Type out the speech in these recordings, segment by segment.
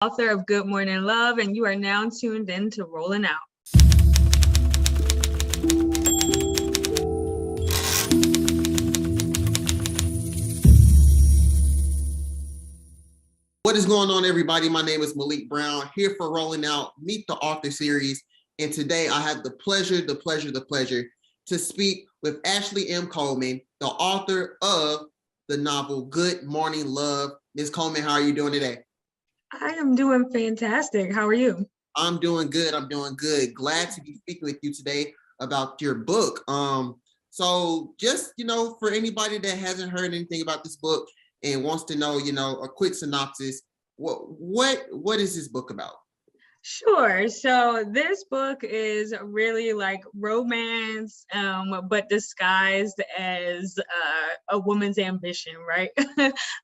author of Good Morning Love, and you are now tuned in to Rolling Out. What is going on, everybody? My name is Malik Brown, here for Rolling Out Meet the Author series. And today I have the pleasure to speak with Ashley M. Coleman, the author of the novel Good Morning Love. Ms. Coleman, how are you doing today? I am doing fantastic. How are you? I'm doing good. Glad to be speaking with you today about your book. So just, for anybody that hasn't heard anything about this book and wants to know, a quick synopsis, what is this book about? Sure. So this book is really like romance, but disguised as a woman's ambition, right?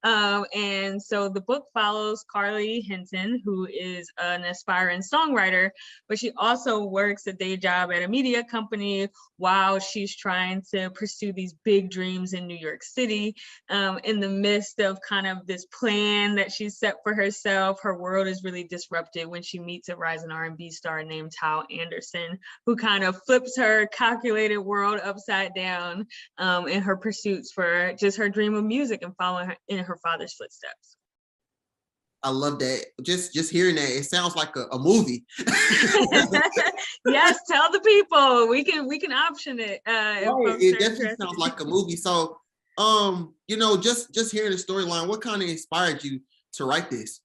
And so the book follows Carly Hinton, who is an aspiring songwriter, but she also works a day job at a media company while she's trying to pursue these big dreams in New York City. In the midst of kind of this plan that she's set for herself, her world is really disrupted when she meets a rising R&B star named Tal Anderson, who kind of flips her calculated world upside down in her pursuits for just her dream of music and following in her father's footsteps. I love that. Just hearing that, it sounds like a movie. Yes, tell the people. We can option it. It definitely sounds like a movie. So, just hearing the storyline, what kind of inspired you to write this?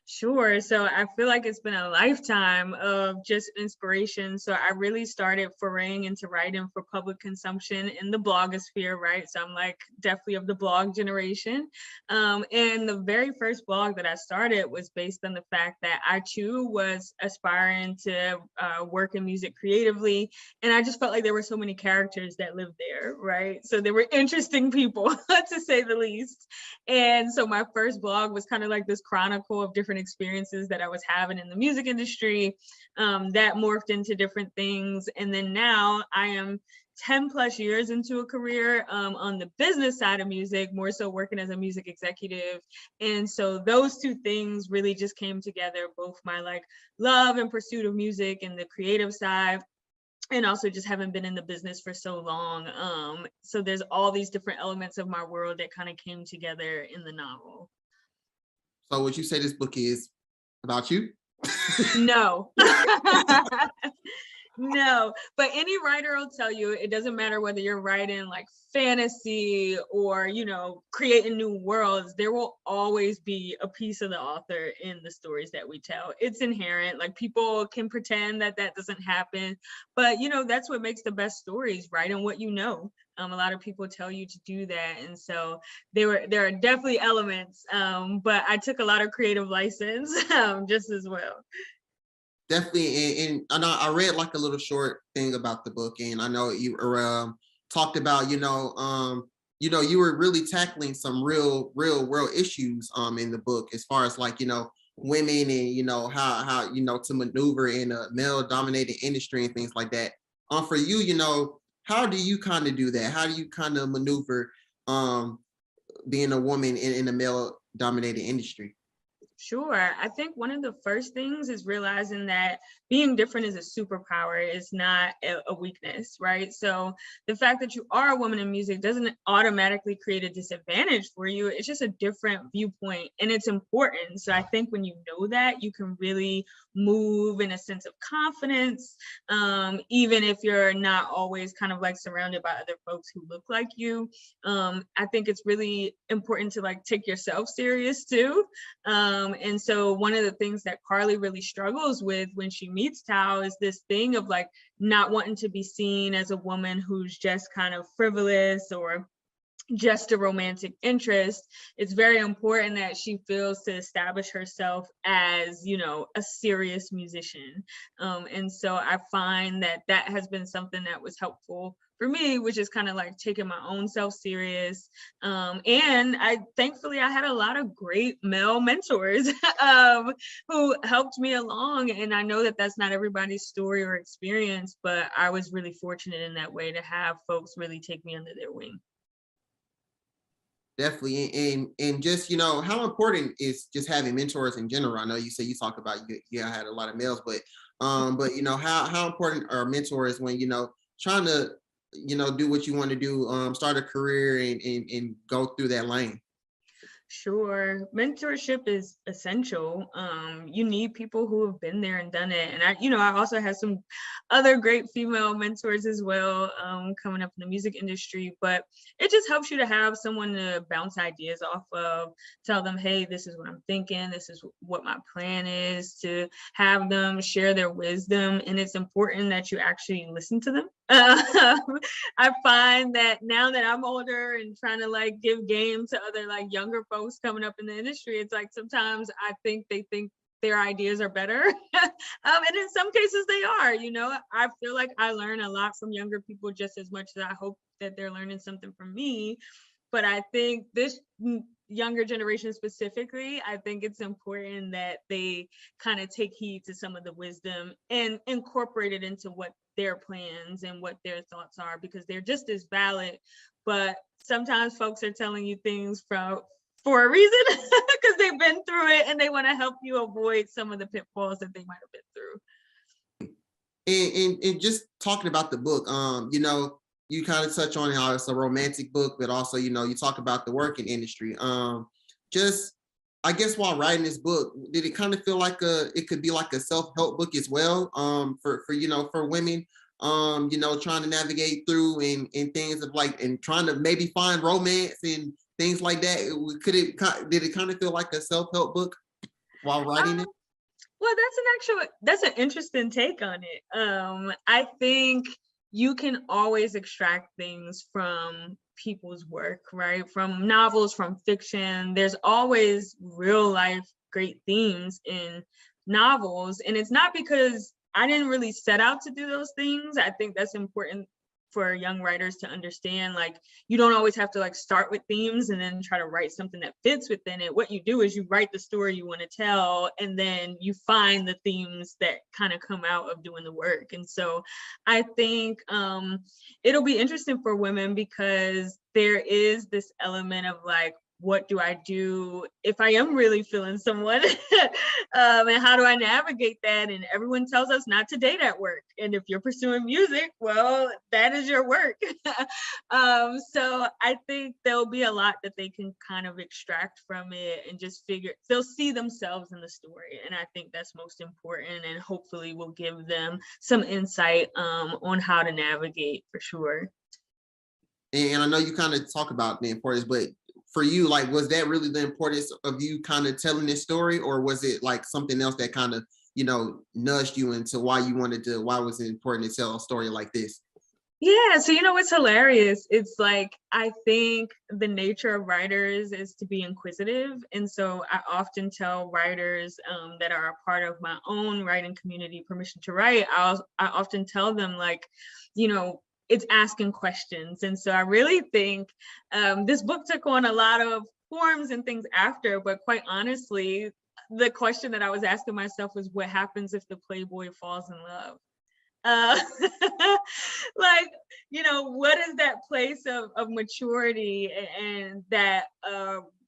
Sure. So I feel like it's been a lifetime of just inspiration. So I really started foraying into writing for public consumption in the blogosphere, right? So I'm like definitely of the blog generation. And the very first blog that I started was based on the fact that I too was aspiring to work in music creatively. And I just felt like there were so many characters that lived there, right? So there were interesting people, to say the least. And so my first blog was kind of like this chronicle of different experiences that I was having in the music industry that morphed into different things. And then now I am 10 plus years into a career on the business side of music, more so working as a music executive. And so those two things really just came together, both my like love and pursuit of music and the creative side, and also just haven't been in the business for so long. So there's all these different elements of my world that kind of came together in the novel. So would you say this book is about you? No. No, but any writer will tell you it doesn't matter whether you're writing like fantasy or, creating new worlds, there will always be a piece of the author in the stories that we tell. It's inherent. Like people can pretend that doesn't happen, but that's what makes the best stories, writing what you know. A lot of people tell you to do that. And so there are definitely elements, but I took a lot of creative license just as well. Definitely, and I read like a little short thing about the book, and I know you talked about you were really tackling some real world issues in the book, as far as like women and how to maneuver in a male dominated industry and things like that. For you, how do you kind of do that? How do you kind of maneuver being a woman in a male dominated industry? Sure. I think one of the first things is realizing that being different is a superpower. It's not a weakness, right? So the fact that you are a woman in music doesn't automatically create a disadvantage for you. It's just a different viewpoint, and it's important. So I think when you know that, you can really move in a sense of confidence, even if you're not always kind of like surrounded by other folks who look like you. I think it's really important to like take yourself serious too. And so one of the things that Carly really struggles with when she meets Tao is this thing of like not wanting to be seen as a woman who's just kind of frivolous or just a romantic interest. It's very important that she feels to establish herself as, a serious musician. And so I find that has been something that was helpful for me, which is kind of like taking my own self serious. And thankfully I had a lot of great male mentors who helped me along. And I know that that's not everybody's story or experience, but I was really fortunate in that way to have folks really take me under their wing. Definitely. And just, you know, how important is just having mentors in general? I know you say you talk about you had a lot of males, but you know, how important are mentors when, you know, trying to, you know, do what you want to do, start a career and go through that lane? Sure. Mentorship is essential. You need people who have been there and done it. And I also have some other great female mentors as well, coming up in the music industry, but it just helps you to have someone to bounce ideas off of, tell them, hey, this is what I'm thinking, this is what my plan is, to have them share their wisdom. And it's important that you actually listen to them. I find that now that I'm older and trying to like give game to other like younger folks coming up in the industry, it's like sometimes I think they think their ideas are better. And in some cases they are, I feel like I learn a lot from younger people just as much as I hope that they're learning something from me. But I think this younger generation specifically, I think it's important that they kind of take heed to some of the wisdom and incorporate it into what their plans and what their thoughts are, because they're just as valid. But sometimes folks are telling you things for a reason because they've been through it and they want to help you avoid some of the pitfalls that they might have been through. And just talking about the book, you know, you kind of touch on how it's a romantic book, but also, you know, you talk about the working industry. Just I guess while writing this book, did it kind of feel like it could be like a self-help book as well, for you know, for women, you know, trying to navigate through and things of like, and trying to maybe find romance and things like that. Did it kind of feel like a self-help book while writing it? Well, that's an interesting take on it. I think you can always extract things from people's work, right? From novels, from fiction. There's always real life great themes in novels. And it's not because I didn't really set out to do those things. I think that's important for young writers to understand. Like, you don't always have to like start with themes and then try to write something that fits within it. What you do is you write the story you want to tell, and then you find the themes that kind of come out of doing the work. And so I think it'll be interesting for women because there is this element of like, what do I do if I am really feeling someone? And how do I navigate that? And everyone tells us not to date at work. And if you're pursuing music, well, that is your work. So I think there'll be a lot that they can kind of extract from it and just they'll see themselves in the story. And I think that's most important, and hopefully will give them some insight on how to navigate for sure. And I know you kind of talk about the importance, but for you, like, was that really the importance of you kind of telling this story, or was it like something else that kind of, you know, nudged you into why was it important to tell a story like this? Yeah, so what's hilarious? It's like, I think the nature of writers is to be inquisitive. And so I often tell writers that are a part of my own writing community, Permission to Write, I often tell them, like, it's asking questions. And so I really think this book took on a lot of forms and things after, but quite honestly, the question that I was asking myself was, what happens if the Playboy falls in love? uh like, what is that place of maturity and that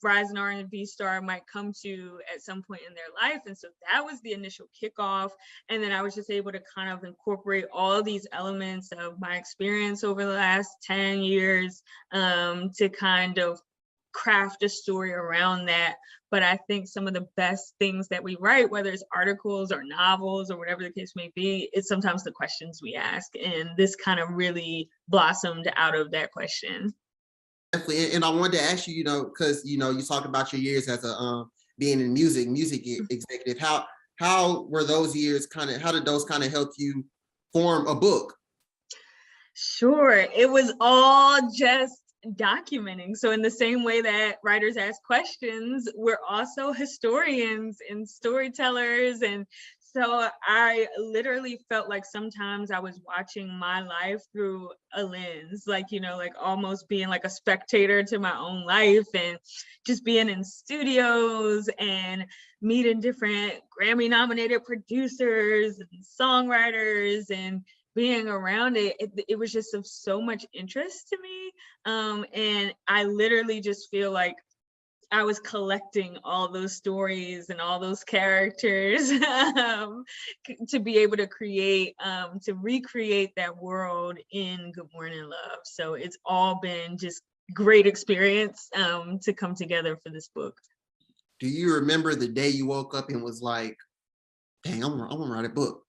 rising R&B star might come to at some point in their life? And so that was the initial kickoff, and then I was just able to kind of incorporate all these elements of my experience over the last 10 years to kind of craft a story around that. But I think some of the best things that we write, whether it's articles or novels or whatever the case may be, it's sometimes the questions we ask. And this kind of really blossomed out of that question. Definitely. And I wanted to ask you, you know, because you know, you talk about your years as a being in music executive. How were those years how did those kind of help you form a book? Sure. It was all just documenting. So in the same way that writers ask questions, we're also historians and storytellers. And so I literally felt like sometimes I was watching my life through a lens, like, like almost being like a spectator to my own life, and just being in studios and meeting different Grammy nominated producers and songwriters and being around it was just of so much interest to me. And I literally just feel like I was collecting all those stories and all those characters to be able to to recreate that world in Good Morning Love. So it's all been just great experience to come together for this book. Do you remember the day you woke up and was like, dang, I'm gonna write a book?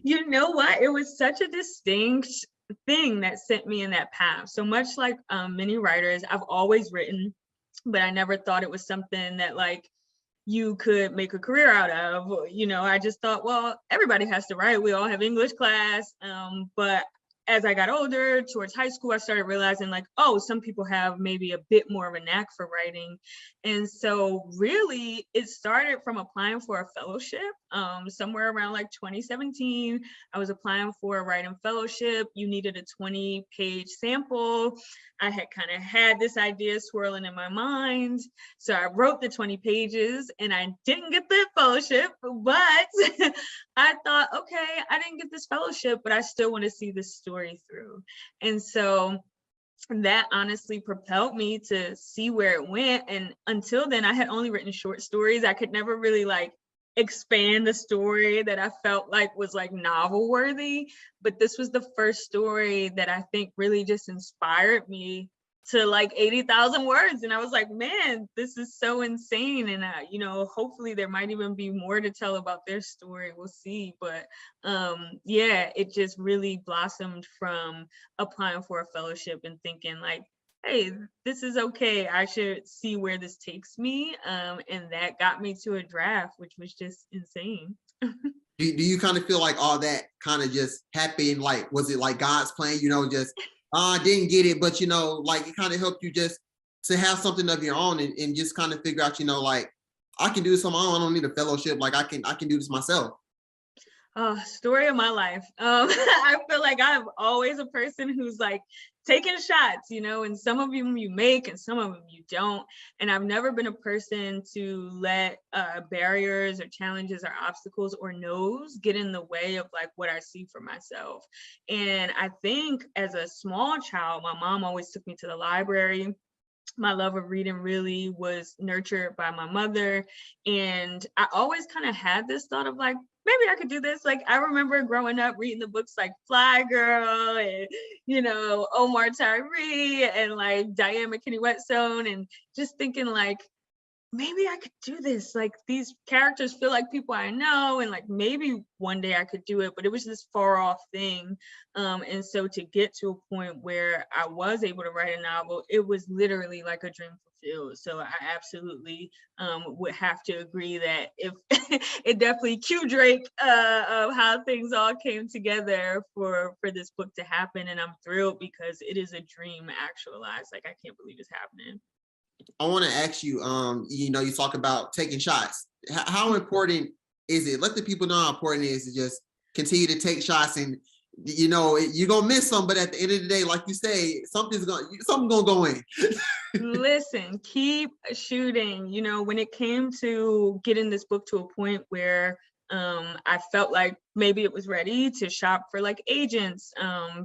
You know what? It was such a distinct thing that sent me in that path. So much like many writers, I've always written, but I never thought it was something that like you could make a career out of. You know, I just thought, well, everybody has to write. We all have English class. But as I got older, towards high school, I started realizing like, oh, some people have maybe a bit more of a knack for writing. And so really it started from applying for a fellowship somewhere around like 2017. I was applying for a writing fellowship. You needed a 20-page sample. I had kind of had this idea swirling in my mind. So I wrote the 20 pages and I didn't get the fellowship, but I thought, okay, I didn't get this fellowship, but I still want to see this story through. And so that honestly propelled me to see where it went. And until then, I had only written short stories. I could never really like expand a story that I felt like was like novel worthy. But this was the first story that I think really just inspired me to like 80,000 words. And I was like, man, this is so insane. And, you know, hopefully there might even be more to tell about their story. We'll see. But yeah, it just really blossomed from applying for a fellowship and thinking like, hey, this is okay. I should see where this takes me. And that got me to a draft, which was just insane. Do you kind of feel like all that kind of just happened? Like, was it like God's plan, you know, just, I didn't get it, but, you know, like it kind of helped you just to have something of your own and just kind of figure out, you know, like, I can do this on my own. I don't need a fellowship. Like I can do this myself. Story of my life. I feel like I'm always a person who's like taking shots, you know, and some of them you make and some of them you don't. And I've never been a person to let barriers or challenges or obstacles or no's get in the way of like what I see for myself. And I think as a small child, my mom always took me to the library. My love of reading really was nurtured by my mother. And I always kind of had this thought of like, maybe I could do this. Like I remember growing up reading the books like Fly Girl and, you know, Omar Tyree and like Diane McKinney Whetstone, and just thinking like, maybe I could do this. Like these characters feel like people I know, and like maybe one day I could do it, but it was this far off thing. And so to get to a point where I was able to write a novel, it was literally like a dream fulfilled. So I absolutely would have to agree that if it definitely cue Drake of how things all came together for this book to happen. And I'm thrilled because it is a dream actualized. Like I can't believe it's happening. I want to ask you, you know, you talk about taking shots. How important is it? Let the people know how important it is to just continue to take shots, and you know, you're gonna miss some, but at the end of the day, like you say, something's gonna go in. Listen, keep shooting. You know, when it came to getting this book to a point where I felt like maybe it was ready to shop for like agents,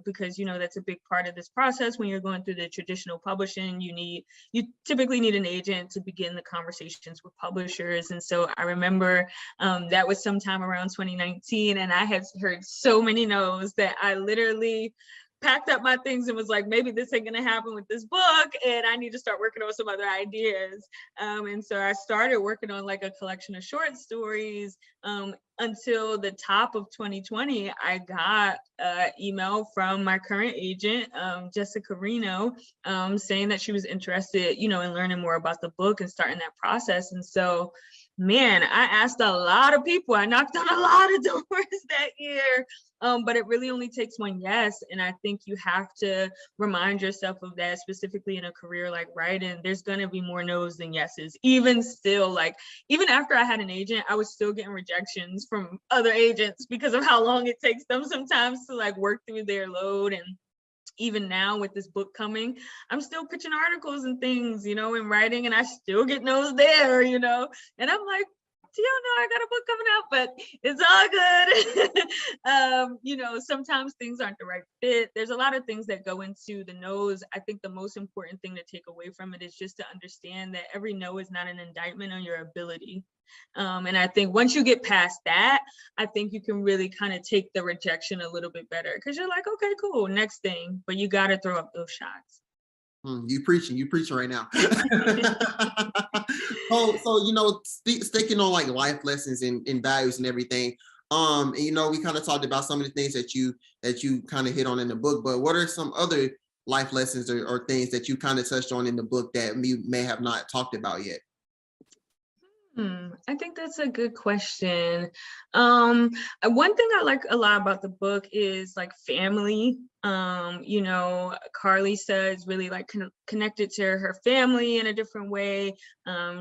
because, you know, that's a big part of this process. When you're going through the traditional publishing, you typically need an agent to begin the conversations with publishers. And so I remember that was sometime around 2019, and I had heard so many no's that I literally packed up my things and was like, maybe this ain't gonna happen with this book, and I need to start working on some other ideas. And so I started working on like a collection of short stories until the top of 2020. I got an email from my current agent, Jessica Reno, saying that she was interested, you know, in learning more about the book and starting that process. And so, man, I asked a lot of people. I knocked on a lot of doors that year. But it really only takes one yes. And I think you have to remind yourself of that, specifically in a career like writing. There's going to be more no's than yeses. Even still, like, even after I had an agent, I was still getting rejections from other agents because of how long it takes them sometimes to like work through their load. And even now with this book coming, I'm still pitching articles and things, you know, and writing, and I still get no's there, you know, and I'm like, do you know I got a book coming out? But it's all good. Sometimes things aren't the right fit. There's a lot of things that go into the no's. I think the most important thing to take away from it is just to understand that every no is not an indictment on your ability. And I think once you get past that, I think you can really kind of take the rejection a little bit better, because you're like, okay, cool, next thing, but you got to throw up those shots. You preaching right now. Sticking on like life lessons and values and everything. We kind of talked about some of the things that you kind of hit on in the book, but what are some other life lessons or things that you kind of touched on in the book that we may have not talked about yet? I think that's a good question. One thing I like a lot about the book is like family. Carlisa is really like connected to her family in a different way.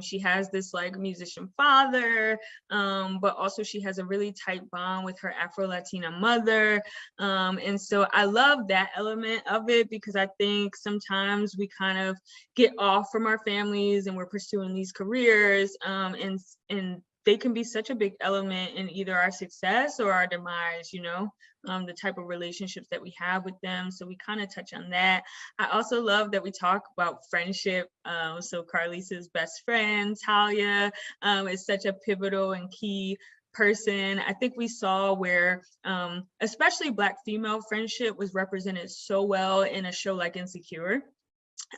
She has this like musician father, but also she has a really tight bond with her Afro-Latina mother. And so I love that element of it, because I think sometimes we kind of get off from our families and we're pursuing these careers, and they can be such a big element in either our success or our demise, the type of relationships that we have with them. So we kind of touch on that. I also love that we talk about friendship. So Carlisa's best friend, Talia, is such a pivotal and key person. I think we saw where especially Black female friendship was represented so well in a show like Insecure.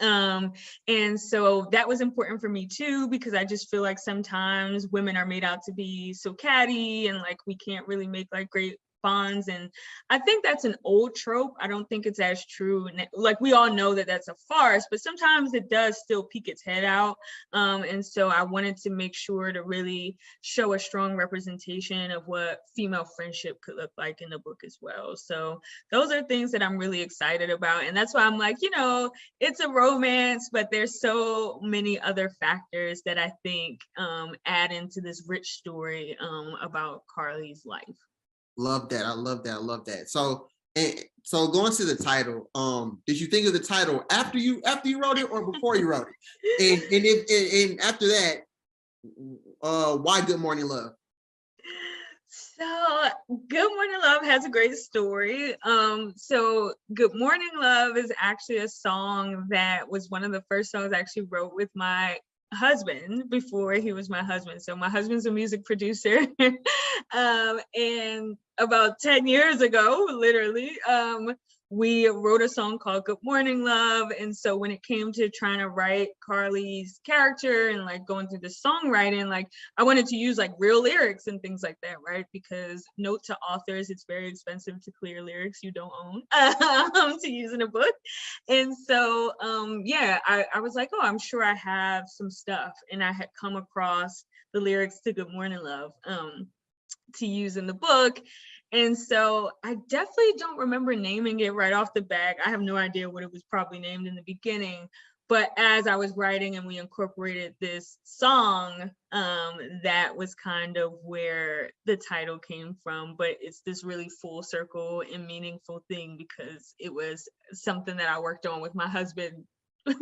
And so that was important for me too, because I just feel like sometimes women are made out to be so catty and like we can't really make like great bonds. And I think that's an old trope. I don't think it's as true. Like we all know that that's a farce, but sometimes it does still peek its head out. And so I wanted to make sure to really show a strong representation of what female friendship could look like in the book as well. So those are things that I'm really excited about. And that's why I'm like, it's a romance, but there's so many other factors that I think add into this rich story about Carly's life. Love that. I love that. So going to the title, did you think of the title after you wrote it or before you wrote it? And after that, why Good Morning Love? So Good Morning Love has a great story. So Good Morning Love is actually a song that was one of the first songs I actually wrote with my husband before he was my husband. So my husband's a music producer. And about 10 years ago, literally, we wrote a song called Good Morning Love. And so when it came to trying to write Carly's character and like going through the songwriting, like I wanted to use like real lyrics and things like that, right? Because note to authors, it's very expensive to clear lyrics you don't own to use in a book. And so, I was like, oh, I'm sure I have some stuff. And I had come across the lyrics to Good Morning Love to use in the book. And so I definitely don't remember naming it right off the bat. I have no idea what it was probably named in the beginning. But as I was writing and we incorporated this song, that was kind of where the title came from. But it's this really full circle and meaningful thing because it was something that I worked on with my husband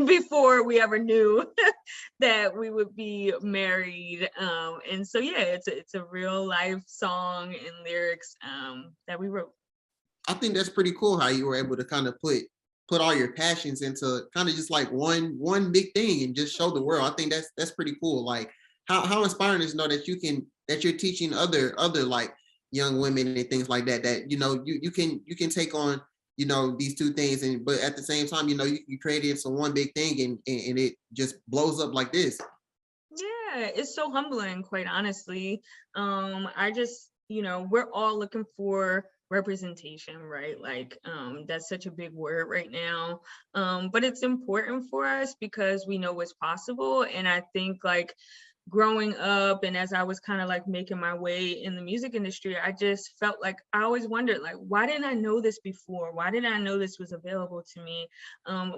before we ever knew that we would be married. And so, it's a real life song and lyrics that we wrote. I think that's pretty cool how you were able to kind of put all your passions into kind of just like one big thing and just show the world. I think that's pretty cool. Like how inspiring is to know that that you're teaching other like young women and things like that you can take on these two things, but at the same time you create it into one big thing and it just blows up like this. Yeah, it's so humbling, quite honestly. I just, we're all looking for representation, right? Like that's such a big word right now, but it's important for us because we know what's possible. And I think like growing up and as I was kind of like making my way in the music industry, I just felt like I always wondered, like, why didn't I know this before? Why didn't I know this was available to me?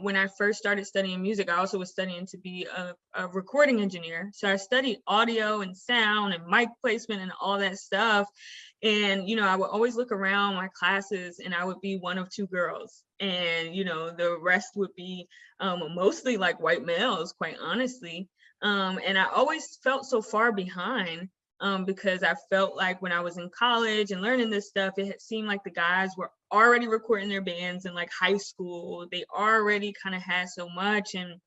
When I first started studying music, I also was studying to be a recording engineer. So I studied audio and sound and mic placement and all that stuff. And, I would always look around my classes and I would be one of two girls. And, the rest would be mostly like white males, quite honestly. And I always felt so far behind. because I felt like when I was in college and learning this stuff, it had seemed like the guys were already recording their bands in like high school. They already kind of had so much, and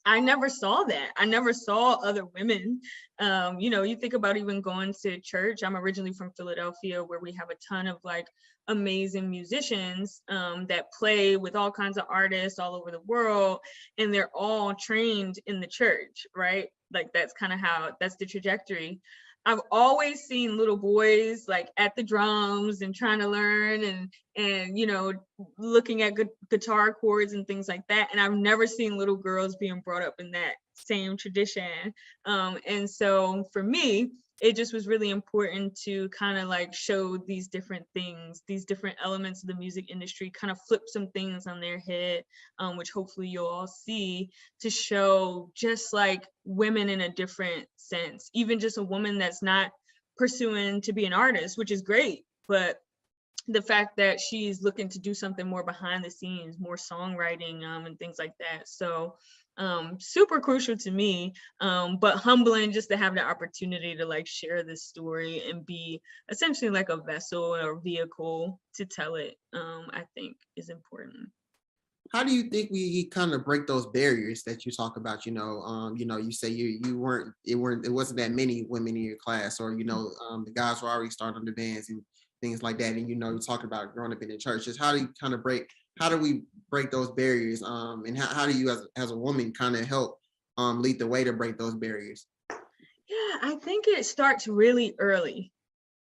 I never saw that. I never saw other women. You think about even going to church. I'm originally from Philadelphia, where we have a ton of like amazing musicians that play with all kinds of artists all over the world, and they're all trained in the church, right? Like that's kind of that's the trajectory. I've always seen little boys like at the drums and trying to learn and looking at guitar chords and things like that. And I've never seen little girls being brought up in that same tradition. And so for me, it just was really important to kind of like show these different things, these different elements of the music industry, kind of flip some things on their head, which hopefully you'll all see, to show just like women in a different sense, even just a woman that's not pursuing to be an artist, which is great, but the fact that she's looking to do something more behind the scenes, more songwriting and things like that. So super crucial to me, but humbling just to have the opportunity to like share this story and be essentially like a vessel or vehicle to tell it, I think is important. How do you think we kind of break those barriers that you talk about? You say it wasn't that many women in your class, or the guys were already starting the bands and things like that. And you talk about growing up in the churches. How do we break those barriers? And how do you as a woman kind of help lead the way to break those barriers? Yeah, I think it starts really early.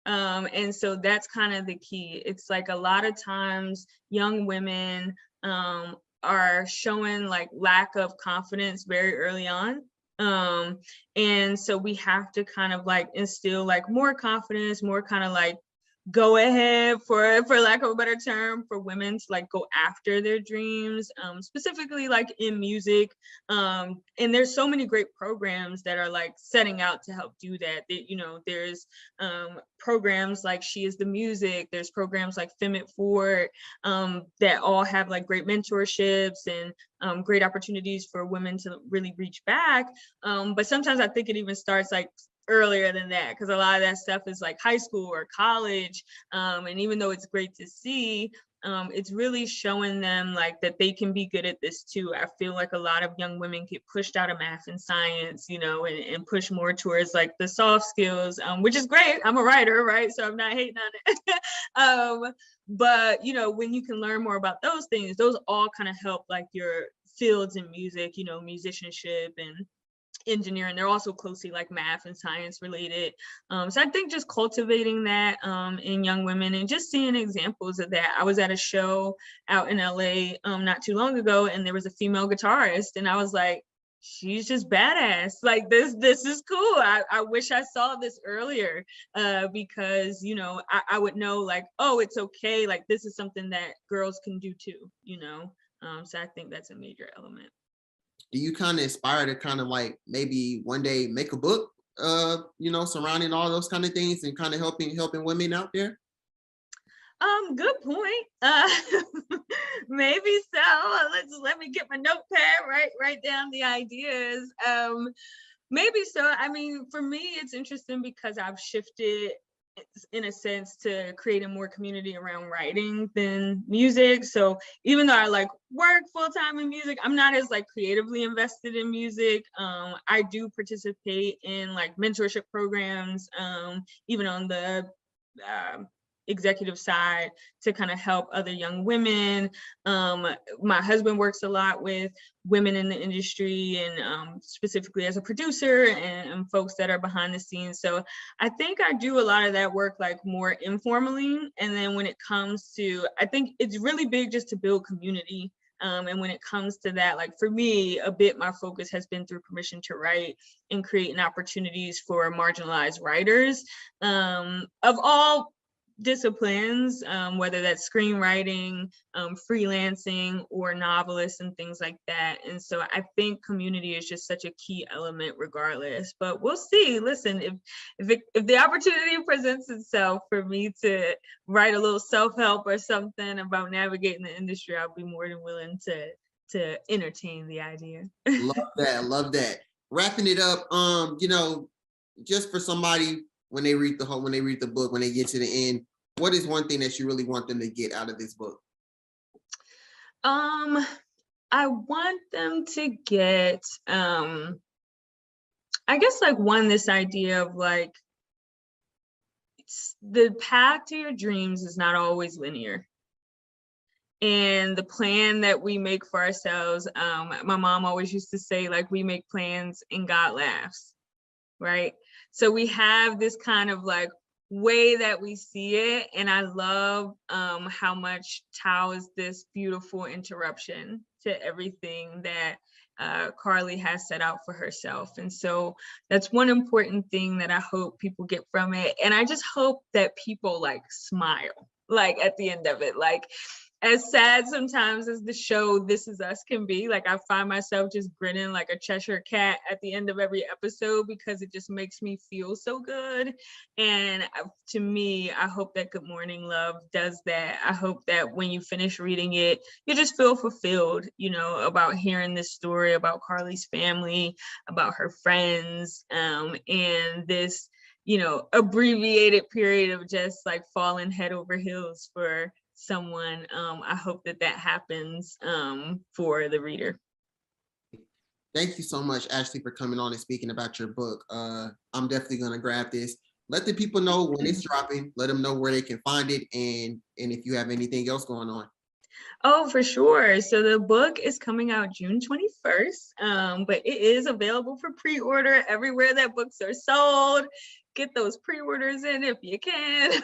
And so that's kind of the key. It's like a lot of times young women are showing like lack of confidence very early on. And so we have to kind of like instill like more confidence, more kind of like go ahead, for lack of a better term, for women to like go after their dreams, specifically like in music. And there's so many great programs that are like setting out to help do that. There's programs like She Is the Music, there's programs like Femme It Forward, that all have like great mentorships and great opportunities for women to really reach back. But sometimes I think it even starts like earlier than that, because a lot of that stuff is like high school or college, and even though it's great to see, it's really showing them like that they can be good at this too. I feel like a lot of young women get pushed out of math and science, and push more towards like the soft skills, which is great. I'm a writer, right? So I'm not hating on it. But when you can learn more about those things, those all kind of help like your fields in music, musicianship and engineering. They're also closely like math and science related. So I think just cultivating that in young women and just seeing examples of that. I was at a show out in LA not too long ago, and there was a female guitarist, and I was like, she's just badass. Like this is cool. I wish I saw this earlier, because I would know like, oh, it's okay, like this is something that girls can do too. So I think that's a major element. Do you kind of aspire to kind of like maybe one day make a book, surrounding all those kind of things and kind of helping women out there? Good point. Maybe so. Let me get my notepad, write down the ideas. Maybe so. I mean, for me, it's interesting because I've shifted in a sense to create a more community around writing than music. So even though I like work full-time in music, I'm not as like creatively invested in music. I do participate in like mentorship programs, even on the executive side, to kind of help other young women. My husband works a lot with women in the industry, and specifically as a producer and folks that are behind the scenes. So I think I do a lot of that work like more informally. And then when it comes to, I think it's really big just to build community. And when it comes to that, like for me, a bit my focus has been through Permission to Write and creating opportunities for marginalized writers of all disciplines, whether that's screenwriting, freelancing, or novelists and things like that. And so I think community is just such a key element regardless, but we'll see. Listen, if the opportunity presents itself for me to write a little self-help or something about navigating the industry, I'll be more than willing to entertain the idea. Love that. Wrapping it up, just for somebody when they read the book, when they get to the end, what is one thing that you really want them to get out of this book? I want them to get, I guess like one, this idea of like, the path to your dreams is not always linear. And the plan that we make for ourselves, my mom always used to say, like, we make plans and God laughs, right? So we have this kind of like way that we see it. And I love how much Tao is this beautiful interruption to everything that Carly has set out for herself. And so that's one important thing that I hope people get from it. And I just hope that people like smile, like at the end of it, like, as sad sometimes as the show This Is Us can be, like I find myself just grinning like a Cheshire cat at the end of every episode because it just makes me feel so good. And to me, I hope that Good Morning Love does that. I hope that when you finish reading it, you just feel fulfilled, you know, about hearing this story about Carly's family, about her friends, and this, you know, abbreviated period of just like falling head over heels for someone. I hope that happens for the reader. Thank you so much, Ashley, for coming on and speaking about your book. I'm definitely going to grab this. Let the people know when it's dropping. Let them know where they can find it, and if you have anything else going on. Oh, for sure. So the book is coming out June 21st, but it is available for pre-order everywhere that books are sold. Get those pre-orders in if you can.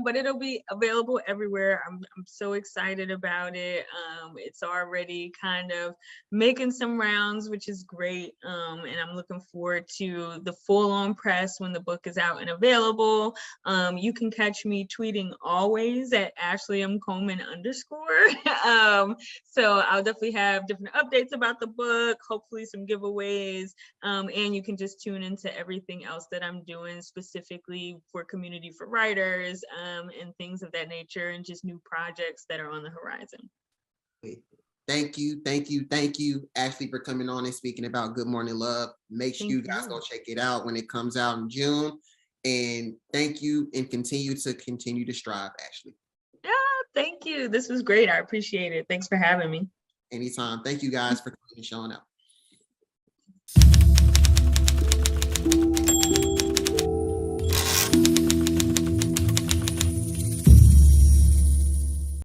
But it'll be available everywhere. I'm so excited about it. It's already kind of making some rounds, which is great. And I'm looking forward to the full-on press when the book is out and available. You can catch me tweeting always at @AshleyMColeman_. So I'll definitely have different updates about the book, hopefully some giveaways, and you can just tune into everything else that I'm doing specifically for Community for Writers, and things of that nature, and just new projects that are on the horizon. Thank you, Ashley, for coming on and speaking about Good Morning Love. Make sure you guys go check it out when it comes out in June. And thank you, and continue to strive, Ashley. Yeah, thank you. This was great. I appreciate it. Thanks for having me. Anytime. Thank you guys for coming and showing up.